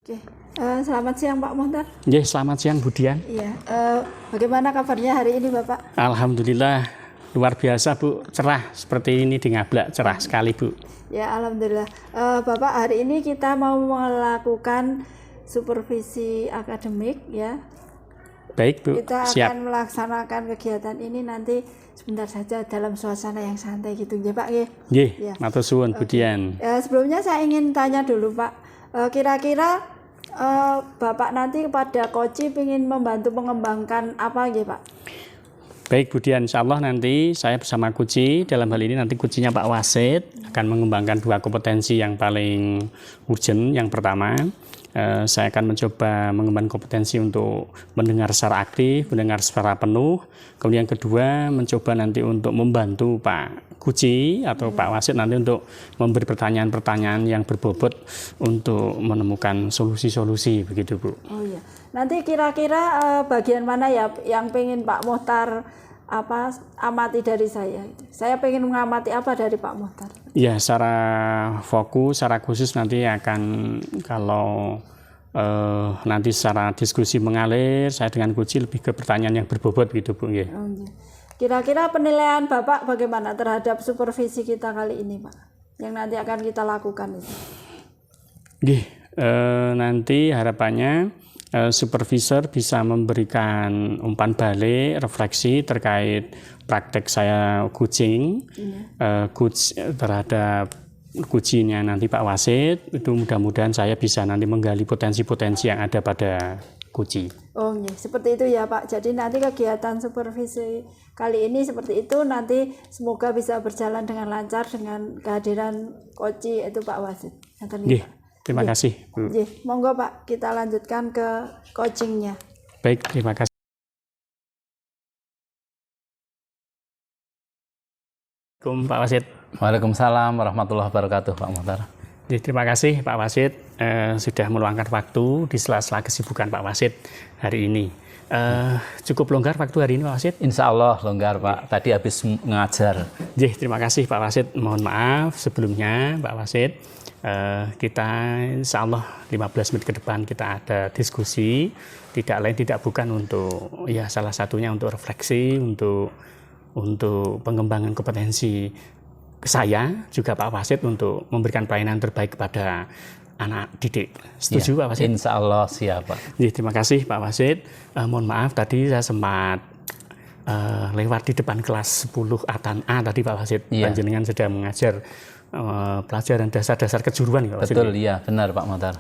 Oke, selamat siang Pak Mohtar. Ya, selamat siang Bu Dian. Iya, bagaimana kabarnya hari ini Bapak? Alhamdulillah luar biasa Bu, cerah seperti ini di Ngablak, cerah sekali Bu. Ya, alhamdulillah. Bapak, hari ini kita mau melakukan supervisi akademik ya. Baik Bu, Kita siap. akan melaksanakan kegiatan ini nanti sebentar saja dalam suasana yang santai gitu ya Pak. Nggih, Ya. matur suwun Bu Dian. Sebelumnya saya ingin tanya dulu Pak, kira-kira Bapak nanti kepada Koci ingin membantu mengembangkan apa ya Pak? Baik Bu Dian, insya Allah nanti saya bersama Kuci, dalam hal ini nanti kucinya Pak Wasid akan mengembangkan dua kompetensi yang paling urgent. Yang pertama, saya akan mencoba mengembangkan kompetensi untuk mendengar secara aktif, mendengar secara penuh. Kemudian yang kedua, mencoba nanti untuk membantu Pak Kuci atau Pak Wasid nanti untuk memberi pertanyaan-pertanyaan yang berbobot untuk menemukan solusi-solusi begitu Bu. Oh iya. Nanti kira-kira bagian mana ya yang pengen Pak Mohtar amati dari saya? Saya pengen mengamati apa dari Pak Mohtar? Ya, secara fokus, secara khusus nanti akan kalau nanti secara diskusi mengalir, saya dengan Kuci lebih ke pertanyaan yang berbobot gitu Bu. Ya. Oh, iya. Kira-kira penilaian Bapak bagaimana terhadap supervisi kita kali ini Pak? Yang nanti akan kita lakukan itu. Nanti harapannya supervisor bisa memberikan umpan balik, refleksi terkait praktek saya coaching, terhadap kucinya nanti Pak Wasid. Itu mudah-mudahan saya bisa nanti menggali potensi-potensi yang ada pada Kuci. Oh iya, seperti itu ya Pak. Jadi nanti kegiatan supervisi kali ini seperti itu, nanti semoga bisa berjalan dengan lancar dengan kehadiran Koci itu Pak Wasid. Terima kasih Bu. Monggo Pak, kita lanjutkan ke coachingnya. Baik, terima kasih. Assalamualaikum Pak Wasid. Waalaikumsalam warahmatullahi wabarakatuh Pak Mohtar. Terima kasih Pak Wasid sudah meluangkan waktu di sela-sela kesibukan Pak Wasid hari ini. Cukup longgar waktu hari ini Pak Wasid? Insya Allah longgar Pak, tadi habis ngajar. Terima kasih Pak Wasid. Mohon maaf sebelumnya Pak Wasid. Kita insya Allah 15 menit ke depan kita ada diskusi, tidak lain tidak bukan untuk ya salah satunya untuk refleksi, untuk pengembangan kompetensi saya juga Pak Wasid untuk memberikan pelayanan terbaik kepada anak didik. Setuju Pak Wasid? Insya Allah siap Pak. Terima kasih Pak Wasid. Mohon maaf tadi saya sempat lewat di depan kelas 10 Atan A tadi Pak Wasid. Panjenengan sedang mengajar pelajaran dasar-dasar kejuruan. Betul, iya benar Pak Mohtar.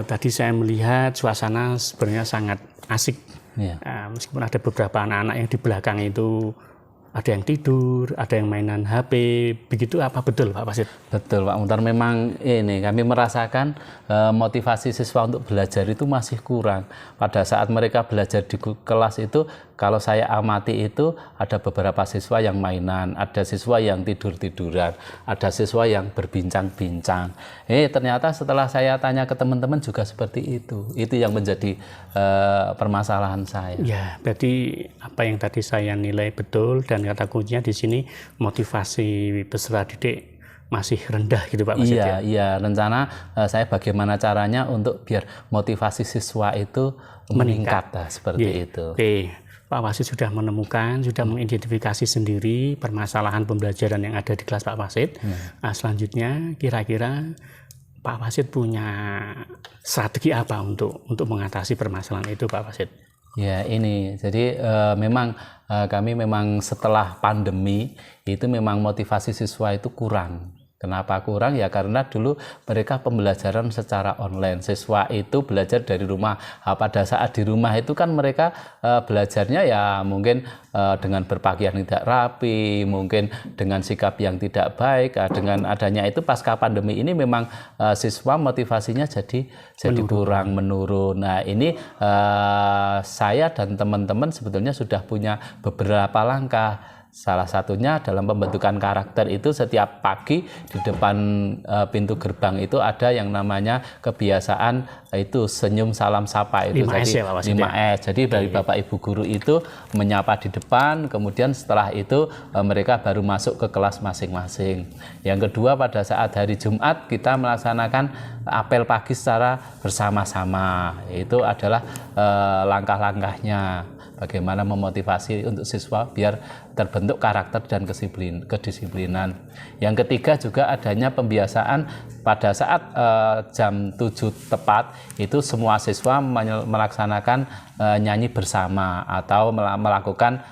Tadi saya melihat suasana sebenarnya sangat asik. Meskipun ada beberapa anak-anak yang di belakang itu ada yang tidur, ada yang mainan HP, begitu apa betul Pak Wasid? Betul Pak Mohtar, memang ini kami merasakan motivasi siswa untuk belajar itu masih kurang. Pada saat mereka belajar di kelas itu, kalau saya amati itu ada beberapa siswa yang mainan, ada siswa yang tidur-tiduran, ada siswa yang berbincang-bincang. Ternyata setelah saya tanya ke teman-teman juga seperti itu. Itu yang menjadi permasalahan saya. Ya, berarti apa yang tadi saya nilai betul dan kata kuncinya di sini motivasi peserta didik masih rendah gitu Pak Wasid. Iya, rencana saya bagaimana caranya untuk biar motivasi siswa itu meningkat seperti itu. Oke, Pak Wasid sudah menemukan, sudah mengidentifikasi sendiri permasalahan pembelajaran yang ada di kelas Pak Wasid. Selanjutnya kira-kira Pak Wasid punya strategi apa untuk mengatasi permasalahan itu Pak Wasid? Ya ini, jadi memang kami memang setelah pandemi itu memang motivasi siswa itu kurang. Kenapa kurang? Ya karena dulu mereka pembelajaran secara online. Siswa itu belajar dari rumah. Pada saat di rumah itu kan mereka belajarnya ya mungkin dengan berpakaian tidak rapi, mungkin dengan sikap yang tidak baik. Dengan adanya itu pasca pandemi ini memang siswa motivasinya jadi kurang, menurun. Nah ini saya dan teman-teman sebetulnya sudah punya beberapa langkah. Salah satunya dalam pembentukan karakter itu setiap pagi di depan pintu gerbang itu ada yang namanya kebiasaan itu senyum salam sapa itu 5S jadi ya, Pak Wasid, 5S. Jadi dari Bapak Ibu guru itu menyapa di depan, kemudian setelah itu mereka baru masuk ke kelas masing-masing. Yang kedua, pada saat hari Jumat kita melaksanakan apel pagi secara bersama-sama. Itu adalah langkah-langkahnya. Bagaimana memotivasi untuk siswa biar terbentuk karakter dan kedisiplinan. Yang ketiga juga adanya pembiasaan pada saat jam 7 tepat itu semua siswa melaksanakan nyanyi bersama atau melakukan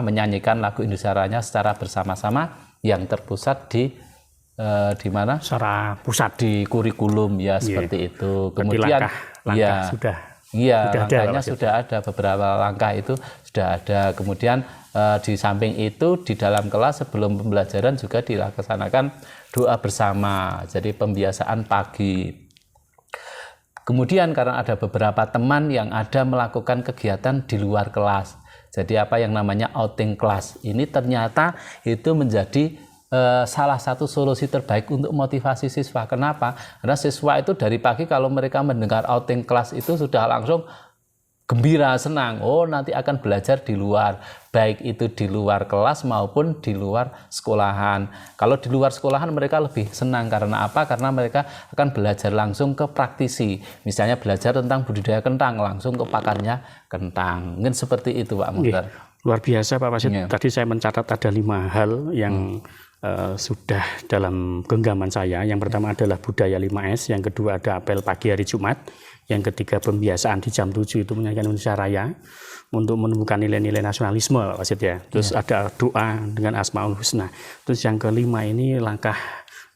menyanyikan lagu Indonesia Raya secara bersama-sama yang terpusat di mana? Secara pusat Di kurikulum ya, seperti itu. Kemudian langkah sudah. Iya, Sudah langkahnya sudah ada, beberapa langkah itu sudah ada. Kemudian di samping itu di dalam kelas sebelum pembelajaran juga dilaksanakan doa bersama. Jadi pembiasaan pagi. Kemudian karena ada beberapa teman yang ada melakukan kegiatan di luar kelas. Jadi apa yang namanya outing kelas ini ternyata itu menjadi salah satu solusi terbaik untuk motivasi siswa. Kenapa? Karena siswa itu dari pagi kalau mereka mendengar outing kelas itu sudah langsung gembira, senang. Oh, nanti akan belajar di luar, baik itu di luar kelas maupun di luar sekolahan. Kalau di luar sekolahan mereka lebih senang karena apa? Karena mereka akan belajar langsung ke praktisi. Misalnya belajar tentang budidaya kentang, langsung ke pakarnya kentang. Mungkin seperti itu, Pak Muhtar. Luar biasa, Pak Wasid. Tadi saya mencatat ada 5 hal yang sudah dalam genggaman saya. Yang pertama adalah budaya 5S, yang kedua ada apel pagi hari Jumat, yang ketiga pembiasaan di jam 7 itu menyanyikan Indonesia Raya untuk menumbuhkan nilai-nilai nasionalisme, Pak Wasid ya. Terus ada doa dengan Asmaul Husna. Terus yang kelima ini langkah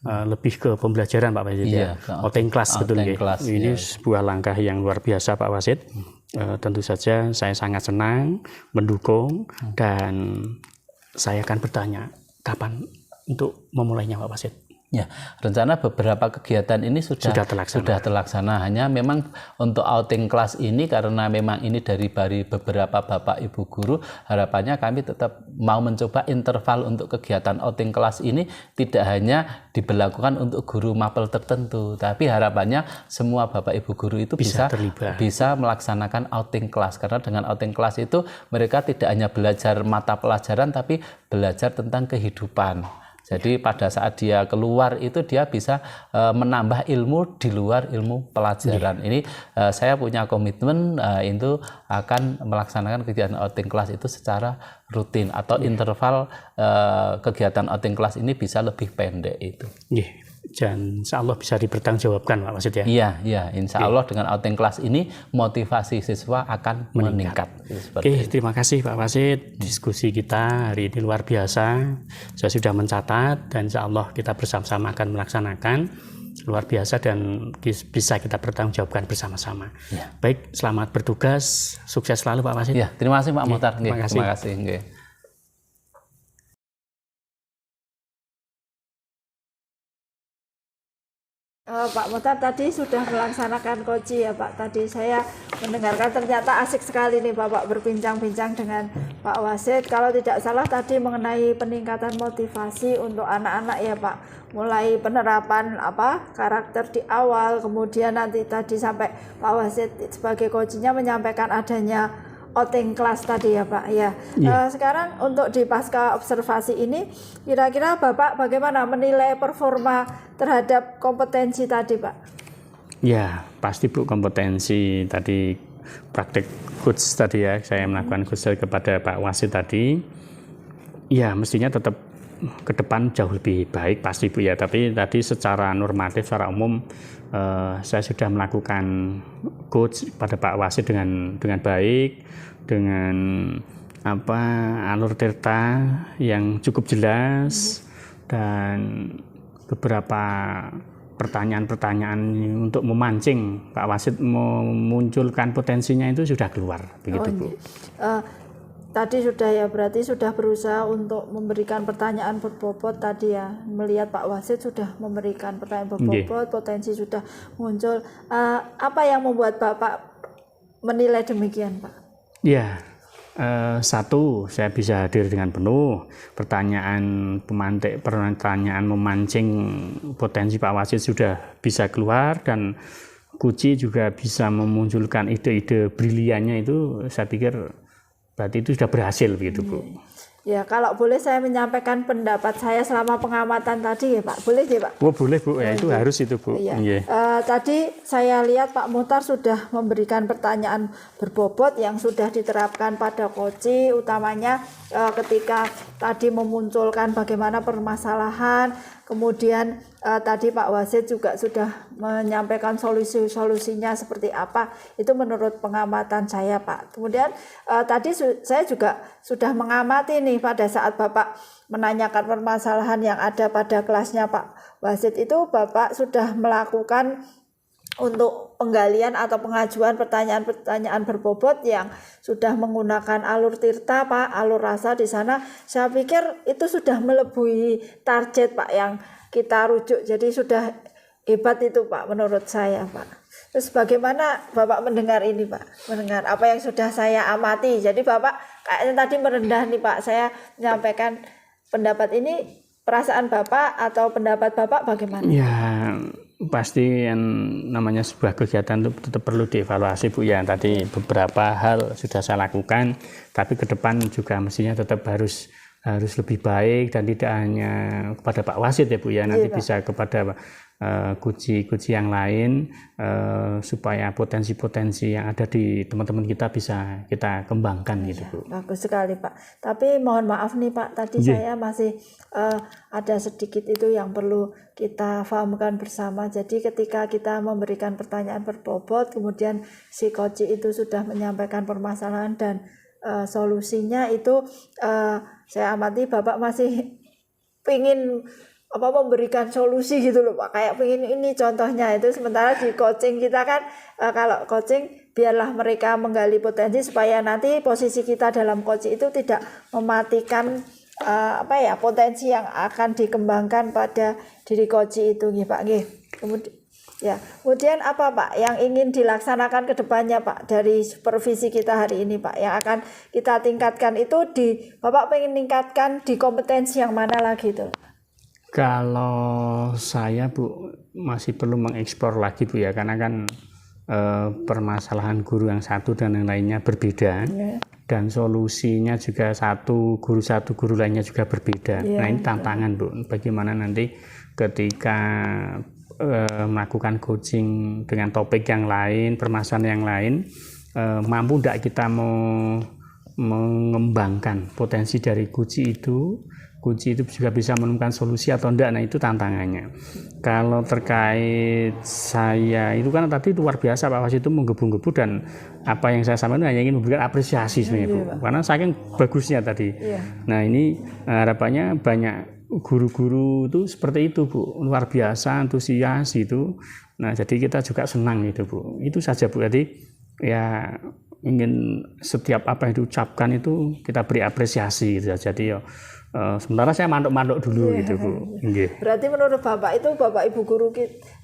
lebih ke pembelajaran, Pak Wasid ya. Outing kelas betul ya. Ini sebuah langkah yang luar biasa, Pak Wasid. Tentu saja saya sangat senang, mendukung, dan saya akan bertanya kapan untuk memulainya, Pak Wasid? Ya, rencana beberapa kegiatan ini sudah terlaksana. Hanya memang untuk outing kelas ini karena memang ini dari beberapa Bapak Ibu guru, harapannya kami tetap mau mencoba interval untuk kegiatan outing kelas ini tidak hanya diberlakukan untuk guru mapel tertentu, tapi harapannya semua Bapak Ibu guru itu bisa melaksanakan outing kelas. Karena dengan outing kelas itu mereka tidak hanya belajar mata pelajaran tapi belajar tentang kehidupan. Jadi pada saat dia keluar itu dia bisa menambah ilmu di luar ilmu pelajaran. Ini saya punya komitmen itu akan melaksanakan kegiatan outing kelas itu secara rutin atau interval kegiatan outing kelas ini bisa lebih pendek itu. Dan insya Allah bisa dipertanggungjawabkan, Pak Wasid ya? Iya, insya Allah dengan outing kelas ini motivasi siswa akan meningkat. Oke, terima kasih Pak Wasid. Diskusi kita hari ini luar biasa. Saya sudah mencatat dan insya Allah kita bersama-sama akan melaksanakan. Luar biasa dan bisa kita pertanggungjawabkan bersama-sama. Baik, selamat bertugas. Sukses selalu Pak Wasid. Terima kasih Pak Muhtar. Terima kasih. Pak Muhtar tadi sudah melaksanakan koji ya Pak. Tadi saya mendengarkan ternyata asik sekali nih Bapak berbincang-bincang dengan Pak Wasid. Kalau tidak salah tadi mengenai peningkatan motivasi untuk anak-anak ya Pak. Mulai penerapan karakter di awal, kemudian nanti tadi sampai Pak Wasid sebagai kojinya menyampaikan adanya outing kelas tadi ya Pak ya. Sekarang untuk di pasca observasi ini kira-kira Bapak bagaimana menilai performa terhadap kompetensi tadi Pak? Ya pasti Bu, kompetensi tadi praktek coach tadi ya, saya melakukan coach kepada Pak Wasid tadi ya mestinya tetap ke depan jauh lebih baik pasti Bu ya, tapi tadi secara normatif secara umum saya sudah melakukan coach pada Pak Wasid dengan baik, dengan alur cerita yang cukup jelas dan beberapa pertanyaan-pertanyaan untuk memancing Pak Wasid memunculkan potensinya itu sudah keluar begitu Bu. Tadi sudah ya, berarti sudah berusaha untuk memberikan pertanyaan berbobot tadi ya, melihat Pak Wasid sudah memberikan pertanyaan berbobot, potensi sudah muncul. Apa yang membuat Bapak menilai demikian Pak? Ya, Satu, saya bisa hadir dengan penuh. Pertanyaan memancing potensi Pak Wasid sudah bisa keluar, dan Kuci juga bisa memunculkan ide-ide briliannya, itu saya pikir berarti itu sudah berhasil begitu Bu. Ya, kalau boleh saya menyampaikan pendapat saya selama pengamatan tadi ya Pak, boleh ya Pak? Oh boleh Bu, ya itu harus itu Bu. Iya. Tadi saya lihat Pak Muhtar sudah memberikan pertanyaan berbobot yang sudah diterapkan pada Koci, utamanya ketika tadi memunculkan bagaimana permasalahan, kemudian tadi Pak Wasid juga sudah menyampaikan solusi-solusinya seperti apa, itu menurut pengamatan saya Pak. Kemudian tadi saya juga sudah mengamati nih pada saat Bapak menanyakan permasalahan yang ada pada kelasnya Pak Wasid, itu Bapak sudah melakukan untuk penggalian atau pengajuan pertanyaan-pertanyaan berbobot yang sudah menggunakan alur tirta Pak, alur rasa di sana. Saya pikir itu sudah melebihi target Pak yang kita rujuk. Jadi sudah hebat itu Pak menurut saya Pak. Terus bagaimana Bapak mendengar ini Pak? Mendengar apa yang sudah saya amati. Jadi Bapak kayaknya tadi merendah nih Pak. Saya menyampaikan pendapat ini, perasaan Bapak atau pendapat Bapak bagaimana? Ya, pasti yang namanya sebuah kegiatan itu tetap perlu dievaluasi Bu ya. Tadi beberapa hal sudah saya lakukan, tapi ke depan juga mestinya tetap harus lebih baik, dan tidak hanya kepada Pak Wasid ya Bu ya, nanti bisa kepada Kuci yang lain, supaya potensi-potensi yang ada di teman-teman kita bisa kita kembangkan gitu Bu. Bagus sekali Pak. Tapi mohon maaf nih Pak, tadi saya masih ada sedikit itu yang perlu kita fahamkan bersama. Jadi ketika kita memberikan pertanyaan berbobot, kemudian si Koci itu sudah menyampaikan permasalahan dan solusinya itu, saya amati Bapak masih pingin memberikan solusi gitu loh Pak, kayak pengen ini contohnya itu. Sementara di coaching kita kan kalau coaching biarlah mereka menggali potensi supaya nanti posisi kita dalam coaching itu tidak mematikan potensi yang akan dikembangkan pada diri coaching itu nggih Pak nggih. Kemudian apa Pak yang ingin dilaksanakan ke depannya Pak dari supervisi kita hari ini Pak, yang akan kita tingkatkan itu Bapak pengen tingkatkan di kompetensi yang mana lagi itu? Kalau saya Bu masih perlu mengeksplor lagi Bu ya, karena kan permasalahan guru yang satu dan yang lainnya berbeda, dan solusinya juga guru lainnya juga berbeda. Nah ini tantangan Bu, bagaimana nanti ketika melakukan coaching dengan topik yang lain, permasalahan yang lain, mampu tidak kita mengembangkan potensi dari Kuci itu juga bisa menemukan solusi atau enggak. Nah itu tantangannya. Kalau terkait saya itu kan tadi luar biasa Pak Wasid itu menggebu-gebu, dan apa yang saya sampaikan hanya ingin memberikan apresiasi sebenarnya Bu, karena saking bagusnya tadi. Nah ini harapannya banyak guru-guru itu seperti itu Bu, luar biasa antusias itu. Nah jadi kita juga senang itu Bu. Itu saja Bu, jadi ya ingin setiap apa yang diucapkan itu kita beri apresiasi gitu. Jadi sementara saya mandok-mandok dulu gitu Bu. Berarti menurut Bapak itu Bapak Ibu guru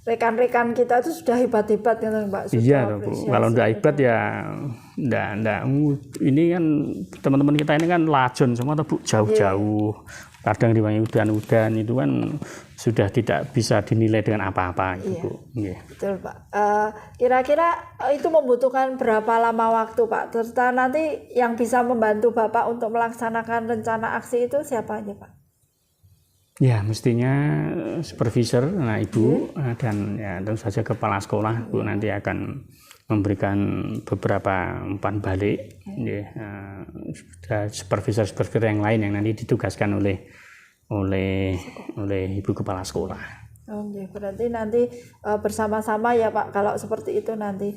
rekan-rekan kita itu sudah hebat-hebat ya Pak? Iya Bu. Kalau enggak hebat ya enggak. Ini kan teman-teman kita ini kan lajon semua Bu, jauh-jauh. Kadang diwangi udan-udan itu kan sudah tidak bisa dinilai dengan apa-apa gitu Bu. Betul Pak. Kira-kira itu membutuhkan berapa lama waktu Pak? Serta nanti yang bisa membantu Bapak untuk melaksanakan rencana aksi itu siapa aja Pak? Ya mestinya supervisor, Ibu, dan ya tentu saja kepala sekolah Bu nanti akan memberikan beberapa umpan balik, supervisor yang lain yang nanti ditugaskan oleh Ibu kepala sekolah. Berarti nanti bersama-sama ya Pak, kalau seperti itu nanti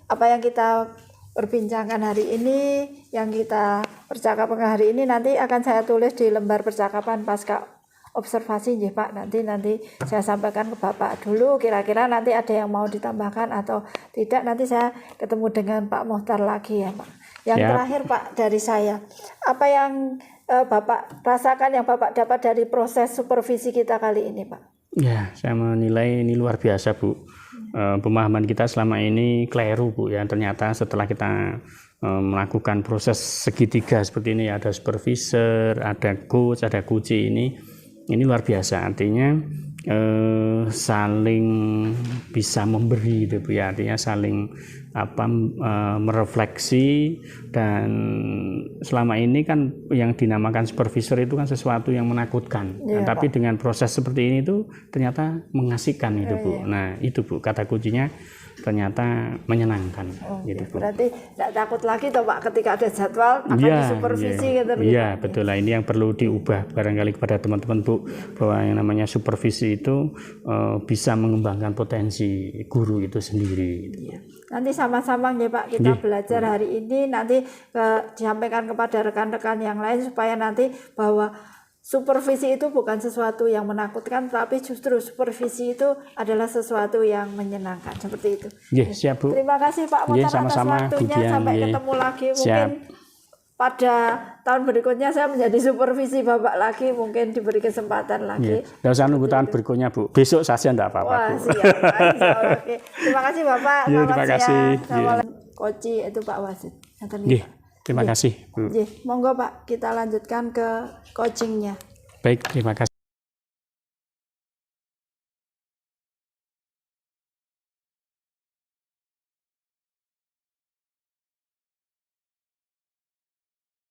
apa yang kita perbincangkan hari ini, yang kita percakapan hari ini nanti akan saya tulis di lembar percakapan pasca observasi ya Pak. Nanti saya sampaikan ke Bapak dulu, kira-kira nanti ada yang mau ditambahkan atau tidak, nanti saya ketemu dengan Pak Muhtar lagi ya Pak. Yang terakhir Pak dari saya, apa yang Bapak rasakan, yang Bapak dapat dari proses supervisi kita kali ini Pak? Ya, saya menilai ini luar biasa Bu. pemahaman kita selama ini keliru Bu ya. Ternyata setelah kita melakukan proses segitiga seperti ini, ada supervisor, ada coach, ada kunci, ini luar biasa. Artinya saling bisa memberi gitu Bu ya. Artinya saling merefleksi, dan selama ini kan yang dinamakan supervisor itu kan sesuatu yang menakutkan. Iya, tapi dengan proses seperti ini itu ternyata mengasihkan itu Bu. Nah itu Bu kata kuncinya, ternyata menyenangkan gitu Bu. Berarti tidak takut lagi toh Pak ketika ada jadwal akan disupervisi gitu. Iya betul lah, ini yang perlu diubah barangkali kepada teman-teman Bu, bahwa yang namanya supervisi itu bisa mengembangkan potensi guru itu sendiri. Iya. Nanti sama-sama ya Pak kita belajar hari ini, nanti disampaikan kepada rekan-rekan yang lain supaya nanti bahwa supervisi itu bukan sesuatu yang menakutkan, tapi justru supervisi itu adalah sesuatu yang menyenangkan, seperti itu. Siap Bu. Terima kasih Pak Motar atas waktunya. Sampai ketemu lagi. Mungkin pada tahun berikutnya saya menjadi supervisi Bapak lagi, mungkin diberi kesempatan lagi. Nggak usah nunggu tahun berikutnya Bu. Besok saja enggak apa-apa Bu. Siap. Oke. Terima kasih Bapak. Terima kasih. Koci itu Pak Wasit. Terima kasih Bu. Monggo Pak, kita lanjutkan ke coachingnya. Baik, terima kasih.